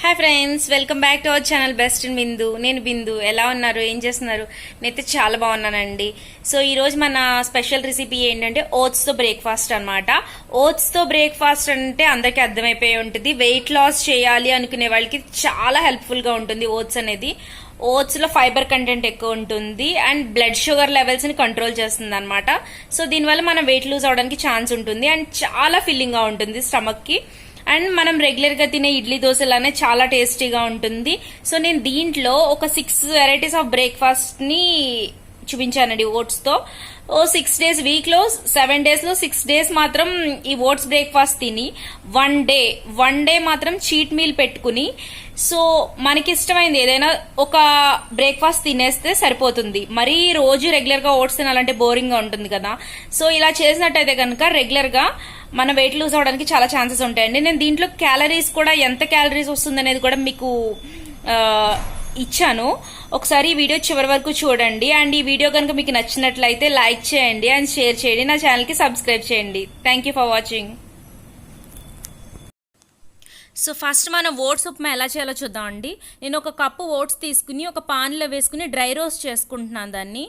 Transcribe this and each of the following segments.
Hi friends, welcome back to our channel best in Bindu. నేను బిందు. ఎలా ఉన్నారు, ఏం చేస్తున్నారు? నేనైతే చాలా బాగున్నానండి. సో ఈరోజు మన స్పెషల్ రెసిపీ ఏంటంటే ఓట్స్తో బ్రేక్ఫాస్ట్ అనమాట. ఓట్స్తో బ్రేక్ఫాస్ట్ అంటే అందరికీ అర్థమైపోయి ఉంటుంది. వెయిట్ లాస్ చేయాలి అనుకునే వాళ్ళకి చాలా హెల్ప్ఫుల్గా ఉంటుంది ఓట్స్ అనేది. ఓట్స్ లో ఫైబర్ కంటెంట్ ఎక్కువ ఉంటుంది అండ్ బ్లడ్ షుగర్ లెవెల్స్ ని కంట్రోల్ చేస్తుంది అనమాట. సో దీనివల్ల మనం వెయిట్ లూజ్ అవడానికి ఛాన్స్ ఉంటుంది అండ్ చాలా ఫిల్లింగ్ గా ఉంటుంది స్టమక్ కి. అండ్ మనం రెగ్యులర్ గా తినే ఇడ్లీ దోశలానే చాలా టేస్టీగా ఉంటుంది. సో నేను దీంట్లో ఒక 6 వెరైటీస్ ఆఫ్ బ్రేక్ఫాస్ట్ ని చూపించానండి ఓట్స్ తో. 6 డేస్, వీక్ లో 7 డేస్ లో 6 డేస్ మాత్రం ఈ ఓట్స్ బ్రేక్ఫాస్ట్ తిని వన్ డే మాత్రం చీట్ మీల్ పెట్టుకుని, సో మనకి ఇష్టమైంది ఏదైనా ఒక బ్రేక్ఫాస్ట్ తినేస్తే సరిపోతుంది. మరీ రోజు రెగ్యులర్ గా ఓట్స్ తినాలంటే బోరింగ్ గా ఉంటుంది కదా. సో ఇలా చేసినట్టయితే కనుక రెగ్యులర్ గా మన వెయిట్ లూజ్ అవడానికి చాలా ఛాన్సెస్ ఉంటాయండి. నేను దీంట్లో క్యాలరీస్ కూడా, ఎంత క్యాలరీస్ వస్తుంది అనేది కూడా మీకు ఇచ్చాను. ఒకసారి ఈ వీడియో చివరి వరకు చూడండి. అండ్ ఈ వీడియో కనుక మీకు నచ్చినట్లయితే లైక్ చేయండి అండ్ షేర్ చేయండి. నా ఛానల్ కి సబ్స్క్రైబ్ చేయండి. Thank you for watching. So first మనం ఓట్స్ ఉప్మా ఎలా చేయాలో చూద్దామండి. నేను ఒక కప్పు ఓట్స్ తీసుకుని ఒక పాన్లో వేసుకుని డ్రై రోస్ట్ చేసుకుంటున్నాను. దాన్ని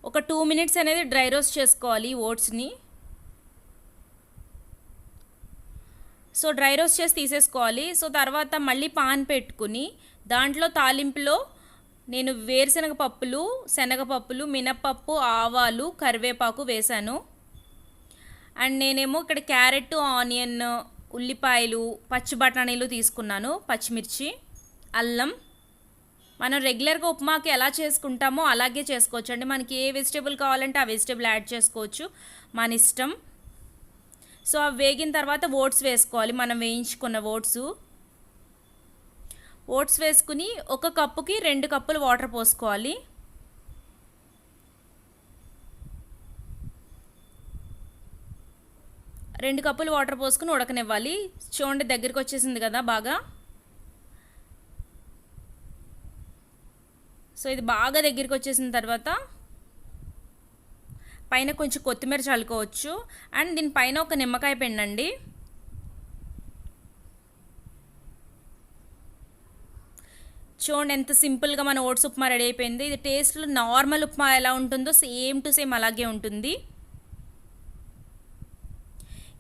ఒక 2 మినిట్స్ అనేది డ్రై రోస్ట్ చేసుకోవాలి ఓట్స్ని. సో డ్రై రోస్ట్ చేసి తీసేసుకోవాలి. సో తర్వాత మళ్ళీ పాన్ పెట్టుకుని దాంట్లో తాలింపులో నేను వేరుశనగ పప్పులు, శనగపప్పులు, మినప్పప్పు, ఆవాలు, కరివేపాకు వేశాను. అండ్ నేనేమో ఇక్కడ క్యారెట్, ఆనియన్, ఉల్లిపాయలు, పచ్చి బఠానీలు తీసుకున్నాను, పచ్చిమిర్చి, అల్లం. మనం రెగ్యులర్గా ఉప్మాకి ఎలా చేసుకుంటామో అలాగే చేసుకోవచ్చు అండి. మనకి ఏ వెజిటేబుల్ కావాలంటే ఆ వెజిటేబుల్ యాడ్ చేసుకోవచ్చు, మన ఇష్టం. సో అవి వేగిన తర్వాత ఓట్స్ వేసుకోవాలి. మనం వేయించుకున్న ఓట్స్ వేసుకుని ఒక కప్పుకి 2 కప్పులు వాటర్ పోసుకోవాలి. రెండు కప్పులు వాటర్ పోసుకుని ఉడకనివ్వాలి. చూడండి, దగ్గరికి వచ్చేసింది కదా బాగా. సో ఇది బాగా దగ్గరికి వచ్చేసిన తర్వాత పైన కొంచెం కొత్తిమీర చల్లుకోవచ్చు. అండ్ దీనిపైన ఒక నిమ్మకాయ పిండండి. చూడండి ఎంత సింపుల్గా మన ఓట్స్ ఉప్మా రెడీ అయిపోయింది. ఇది టేస్ట్లో నార్మల్ ఉప్మా ఎలా ఉంటుందో సేమ్ టు సేమ్ అలాగే ఉంటుంది.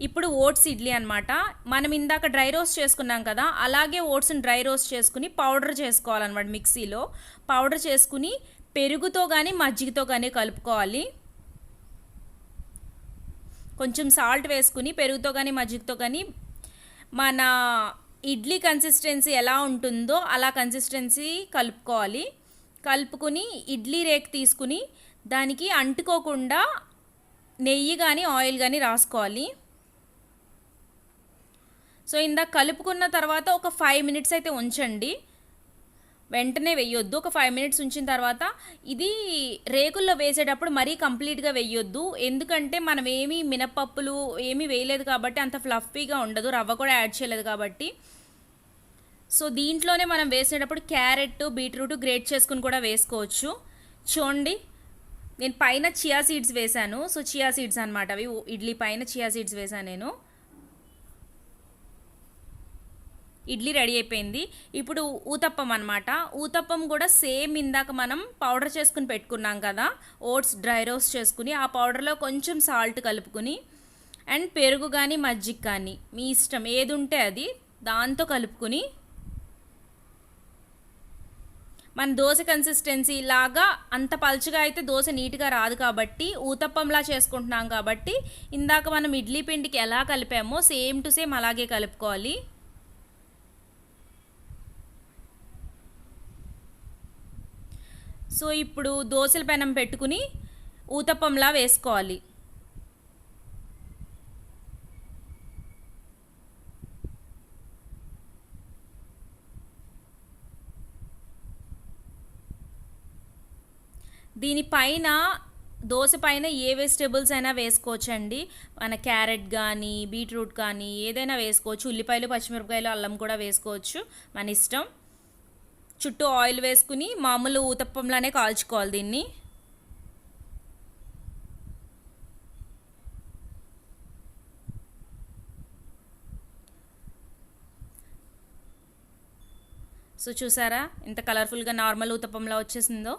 ఇప్పుడు ఓట్స్ ఇడ్లీ అనమాట. మనం ఇందాక డ్రై రోస్ట్ చేసుకున్నాం కదా, అలాగే ఓట్స్ని డ్రై రోస్ట్ చేసుకుని పౌడర్ చేసుకోవాలన్నమాట. మిక్సీలో పౌడర్ చేసుకుని పెరుగుతో కానీ మజ్జిగతో కానీ కలుపుకోవాలి. కొంచెం సాల్ట్ వేసుకుని పెరుగుతో కానీ మజ్జిగతో కానీ మన ఇడ్లీ కన్సిస్టెన్సీ ఎలా ఉంటుందో అలా కన్సిస్టెన్సీ కలుపుకోవాలి. కలుపుకుని ఇడ్లీ రేక్ తీసుకుని దానికి అంటుకోకుండా నెయ్యి కానీ ఆయిల్ కానీ రాసుకోవాలి. సో ఇందాక కలుపుకున్న తర్వాత ఒక 5 మినిట్స్ అయితే ఉంచండి, వెంటనే వేయొద్దు. ఒక 5 మినిట్స్ ఉంచిన తర్వాత ఇది రేకుల్లో వేసేటప్పుడు మరీ కంప్లీట్గా వేయొద్దు, ఎందుకంటే మనం ఏమీ మినపప్పులు ఏమీ వేయలేదు కాబట్టి అంత ఫ్లఫీగా ఉండదు, రవ్వ కూడా యాడ్ చేయలేదు కాబట్టి. సో దీంట్లోనే మనం వేసేటప్పుడు క్యారెట్, బీట్రూట్ గ్రేట్ చేసుకుని కూడా వేసుకోవచ్చు. చూడండి, నేను పైన చియా సీడ్స్ వేశాను. సో చియా సీడ్స్ అనమాట అవి, ఇడ్లీ పైన చియా సీడ్స్ వేశాను నేను. ఇడ్లీ రెడీ అయిపోయింది. ఇప్పుడు ఊతప్పం అనమాట. ఊతప్పం కూడా సేమ్ ఇందాక మనం పౌడర్ చేసుకుని పెట్టుకున్నాం కదా, ఓట్స్ డ్రై రోస్ట్ చేసుకుని ఆ పౌడర్లో కొంచెం సాల్ట్ కలుపుకుని అండ్ పెరుగు కానీ మజ్జిగ కానీ మీ ఇష్టం ఏది ఉంటే అది దాంతో కలుపుకుని మన దోశ కన్సిస్టెన్సీ లాగా, అంత పలుచగా అయితే దోశ నీట్గా రాదు కాబట్టి ఊతప్పంలా చేసుకుంటున్నాం కాబట్టి ఇందాక మనం ఇడ్లీ పిండికి ఎలా కలిపామో సేమ్ టు సేమ్ అలాగే కలుపుకోవాలి. సో ఇప్పుడు దోశల పెనం పెట్టుకుని ఊతప్పంలా వేసుకోవాలి. దీనిపైన దోశ పైన ఏ వెజిటేబుల్స్ అయినా వేసుకోవచ్చండి. మన క్యారెట్ కానీ బీట్రూట్ కానీ ఏదైనా వేసుకోవచ్చు. ఉల్లిపాయలు, పచ్చిమిరపకాయలు, అల్లం కూడా వేసుకోవచ్చు, మన ఇష్టం. చుట్టూ ఆయిల్ వేసుకుని మామూలు ఊతప్పంలానే కాల్చుకోవాలి దీన్ని. సో చూసారా ఎంత కలర్ఫుల్గా నార్మల్ ఊతప్పంలా వచ్చేసిందో.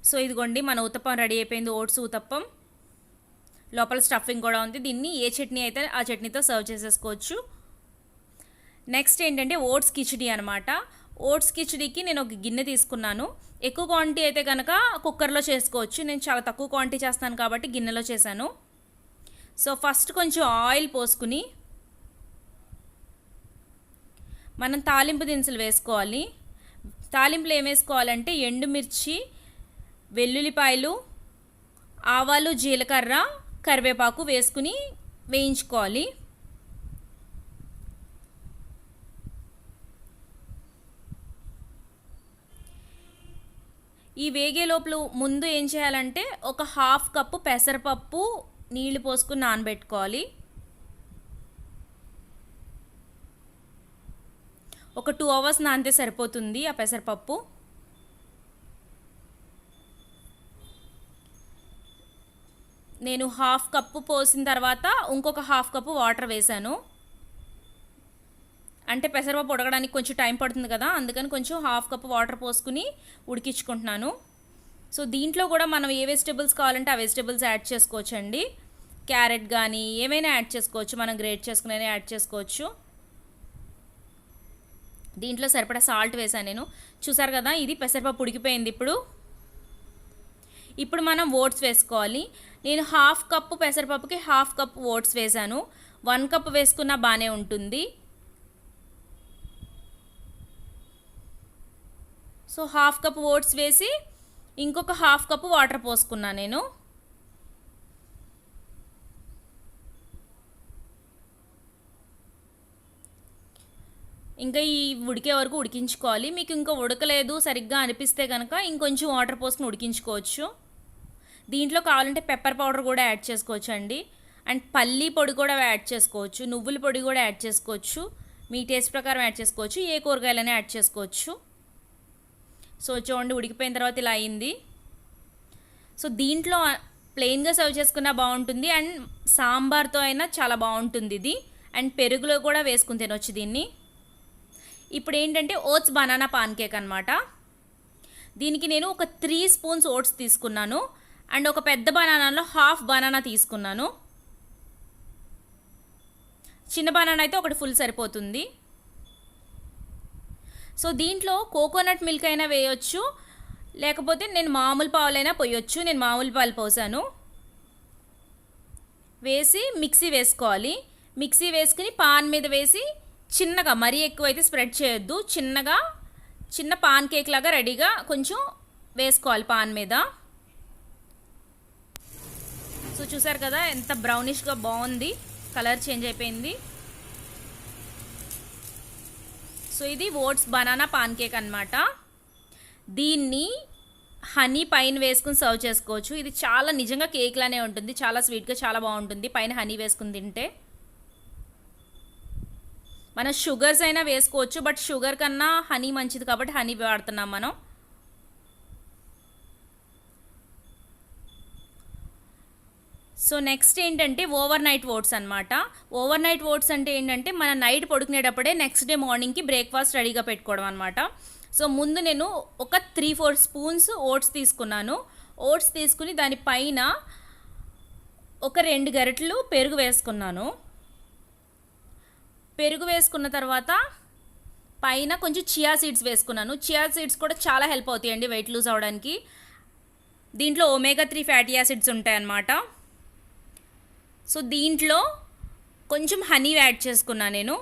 సో ఇదిగోండి మన ఊతప్పం రెడీ అయిపోయింది, ఓట్స్ ఊతప్పం. లోపల స్టఫింగ్ కూడా ఉంది. దీన్ని ఏ చట్నీ అయితే ఆ చట్నీతో సర్వ్ చేసేసుకోవచ్చు. నెక్స్ట్ ఏంటంటే ఓట్స్ కిచిడి అనమాట. ఓట్స్ కిచిడికి నేను ఒక గిన్నె తీసుకున్నాను. ఎక్కువ క్వాంటిటీ అయితే కనుక కుక్కర్లో చేసుకోవచ్చు. నేను చాలా తక్కువ క్వాంటిటీ చేస్తాను కాబట్టి గిన్నెలో చేశాను. సో ఫస్ట్ కొంచెం ఆయిల్ పోసుకుని మనం తాలింపు దినుసులు వేసుకోవాలి. తాలింపులు ఏం వేసుకోవాలంటే ఎండుమిర్చి, వెల్లుల్లిపాయలు, ఆవాలు, జీలకర్ర, కరివేపాకు వేసుకుని వేయించుకోవాలి. ఈ వేగే లోపల ముందు ఏం చేయాలంటే ఒక 1/2 కప్పు పెసరపప్పు నీళ్లు పోసుకుని నానబెట్టుకోవాలి. ఒక 2 అవర్స్ నానితే సరిపోతుంది ఆ పెసరపప్పు. నేను 1/2 కప్పు పోసిన తర్వాత ఇంకొక 1/2 కప్పు వాటర్ వేసాను. అంటే పెసరపప్పు ఉడకడానికి కొంచెం టైం పడుతుంది కదా, అందుకని కొంచెం 1/2 కప్పు వాటర్ పోసుకుని ఉడికించుకుంటున్నాను. సో దీంట్లో కూడా మనం ఏ వెజిటబుల్స్ కావాలంటే ఆ వెజిటబుల్స్ యాడ్ చేసుకోవచ్చండి. క్యారెట్ కానీ ఏమైనా యాడ్ చేసుకోవచ్చు, మనం గ్రేట్ చేసుకునే యాడ్ చేసుకోవచ్చు. దీంట్లో సరిపడా సాల్ట్ వేసాను నేను. చూసారు కదా ఇది పెసరపప్పు ఉడికిపోయింది. ఇప్పుడు మనం ఓట్స్ వేసుకోవాలి. నేను 1/2 కప్పు పెసరపప్పుకి 1/2 కప్పు ఓట్స్ వేసాను. 1 కప్పు వేసుకున్నా బాగానే ఉంటుంది. సో 1/2 కప్పు ఓట్స్ వేసి ఇంకొక 1/2 కప్పు వాటర్ పోసుకున్నాను నేను. ఇంకా ఈ ఉడికే వరకు ఉడికించుకోవాలి. మీకు ఇంకా ఉడకలేదు సరిగ్గా అనిపిస్తే కనుక ఇంకొంచెం వాటర్ పోసుకుని ఉడికించుకోవచ్చు. దీంట్లో కావాలంటే పెప్పర్ పౌడర్ కూడా యాడ్ చేసుకోవచ్చు అండి. అండ్ పల్లీ పొడి కూడా యాడ్ చేసుకోవచ్చు, నువ్వుల పొడి కూడా యాడ్ చేసుకోవచ్చు. మీ టేస్ట్ ప్రకారం యాడ్ చేసుకోవచ్చు, ఏ కూరగాయలైనా యాడ్ చేసుకోవచ్చు. సో చూడండి ఉడికిపోయిన తర్వాత ఇలా అయింది. సో దీంట్లో ప్లెయిన్గా సర్వ్ చేసుకున్నా బాగుంటుంది, అండ్ సాంబార్తో అయినా చాలా బాగుంటుంది ఇది. అండ్ పెరుగులో కూడా వేసుకుని తినొచ్చు దీన్ని. ఇప్పుడు ఏంటంటే ఓట్స్ బనానా పాన్ కేక్ అనమాట. దీనికి నేను ఒక 3 స్పూన్స్ ఓట్స్ తీసుకున్నాను. అండ్ ఒక పెద్ద బనానాలో 1/2 బనానా తీసుకున్నాను. చిన్న బనానా అయితే ఒకటి ఫుల్ సరిపోతుంది. సో దీంట్లో కోకోనట్ మిల్క్ అయినా వేయొచ్చు, లేకపోతే నేను మామూలు పాలైనా పోయొచ్చు. నేను మామూలు పాలు పోసాను. వేసి మిక్సీ వేసుకోవాలి. మిక్సీ వేసుకుని పాన్ మీద వేసి చిన్నగా, మరీ ఎక్కువ అయితే స్ప్రెడ్ చేయొద్దు, చిన్న పాన్ కేక్ లాగా రెడీగా కొంచెం వేసుకోవాలి పాన్ మీద. సో చూసారు కదా ఎంత బ్రౌనిష్గా బాగుంది, కలర్ చేంజ్ అయిపోయింది. సో ఇది ఓట్స్ బనానా పాన్ కేక్ అనమాట. దీన్ని హనీ పైన వేసుకుని సర్వ్ చేసుకోవచ్చు. ఇది చాలా నిజంగా కేక్ లానే ఉంటుంది, చాలా స్వీట్గా చాలా బాగుంటుంది పైన హనీ వేసుకుని తింటే. మనం షుగర్స్ అయినా వేసుకోవచ్చు, బట్ షుగర్ కన్నా హనీ మంచిది కాబట్టి హనీ వాడుతున్నాం మనం. సో నెక్స్ట్ ఏంటంటే ఓవర్ నైట్ ఓట్స్ అనమాట. ఓవర్ నైట్ ఓట్స్ అంటే ఏంటంటే మన నైట్ పడుకునేటప్పుడే నెక్స్ట్ డే మార్నింగ్కి బ్రేక్ఫాస్ట్ రెడీగా పెట్టుకోవడం అనమాట. సో ముందు నేను ఒక 3-4 స్పూన్స్ ఓట్స్ తీసుకున్నాను. ఓట్స్ తీసుకుని దానిపైన ఒక 2 గరిటెలు పెరుగు వేసుకున్నాను. పెరుగు వేసుకున్న తర్వాత పైన కొంచెం చియా సీడ్స్ వేసుకున్నాను. చియా సీడ్స్ కూడా చాలా హెల్ప్ అవుతాయండి వెయిట్ లూజ్ అవ్వడానికి. దీంట్లో omega-3 ఫ్యాటీ యాసిడ్స్ ఉంటాయన్నమాట. సో దీంట్లో కొంచెం హనీ యాడ్ చేసుకున్నాను నేను.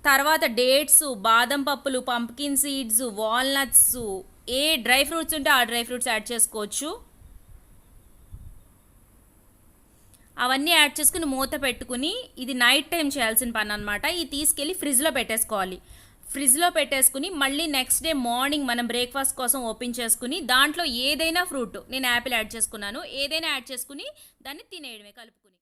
తర్వాత డేట్స్, బాదం పప్పులు, పంప్కిన్ సీడ్స్, వాల్నట్స్, ఏ డ్రై ఫ్రూట్స్ ఉంటే ఆ డ్రై ఫ్రూట్స్ యాడ్ చేసుకోవచ్చు. అవన్నీ యాడ్ చేసుకుని మూత పెట్టుకుని, ఇది నైట్ టైం చేయాల్సిన పని అనమాట. ఇది తీసుకెళ్ళి ఫ్రిడ్జ్లో పెట్టేసుకోవాలి. ఫ్రిడ్జ్లో పెట్టేసుకుని మళ్ళీ నెక్స్ట్ డే మార్నింగ్ మనం బ్రేక్ఫాస్ట్ కోసం ఓపెన్ చేసుకుని దాంట్లో ఏదైనా ఫ్రూట్, నేను యాపిల్ యాడ్ చేసుకున్నాను, ఏదైనా యాడ్ చేసుకుని దాన్ని తినేయడమే కలుపుకుని.